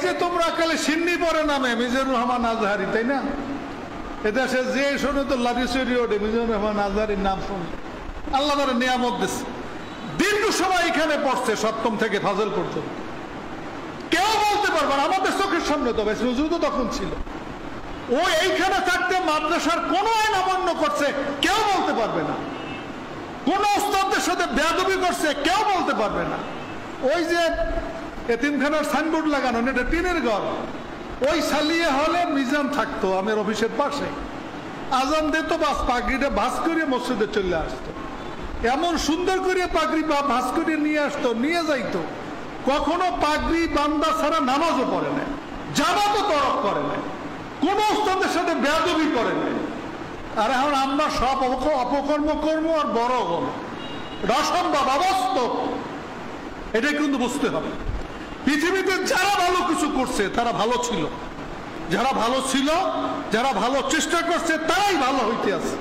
যে তোমরা কালে সিন্নি পরে নামে মিজানুর রহমান আজহারি, তাই না? এদেশে যে শোনে তো লাভিসরি ওঠে মিজানুর রহমান আজহারির নাম শুনে। আল্লাহ তার নিয়ামত দিচ্ছে, দীর্ঘ সময় এখানে পড়ছে, সপ্তম থেকে ফাজল পর্যন্ত। কেউ বলতে পারবে না, আমাদের চোখের সামনে তো বেশ রুজু তো তখন ছিল। ও এইখানে থাকতে মাদ্রাসার কোন আইন অমান্য করছে কেউ বলতে পারবে না। কোন ওস্তাদের সাথে বেয়াদবি করছে কেউ বলতে পারবে না। ওই যে এতিমখানার সাইনবোর্ড লাগানো, এটা টিনের ঘর, ওই সালিয়ে হলে মিজান থাকতো আমার অফিসের পাশে। আজান দিত, বাস পাগড়িটা ভাস করে মসজিদে চলে আসতো। এমন সুন্দর করে পাগড়ি বা ভাস করে নিয়ে আসতো, নিয়ে যাইতো। কখনো পাগড়ি বান্দা ছাড়া নামাজও পড়ে না, জামাতও তরক করে না, কোন ওস্তাদের সাথে বেয়াদবি করে না। আর এখন আমরা সব অপকর্ম কর্ম আর বড় হল, এটা অসম্ভব, অবাস্তব। এটা কিন্তু বুঝতে হবে। পৃথিবীতে যারা ভালো কিছু করছে তারা ভালো ছিল, যারা ভালো ছিল, যারা ভালো চেষ্টা করছে তারাই ভালো হইতে আছে।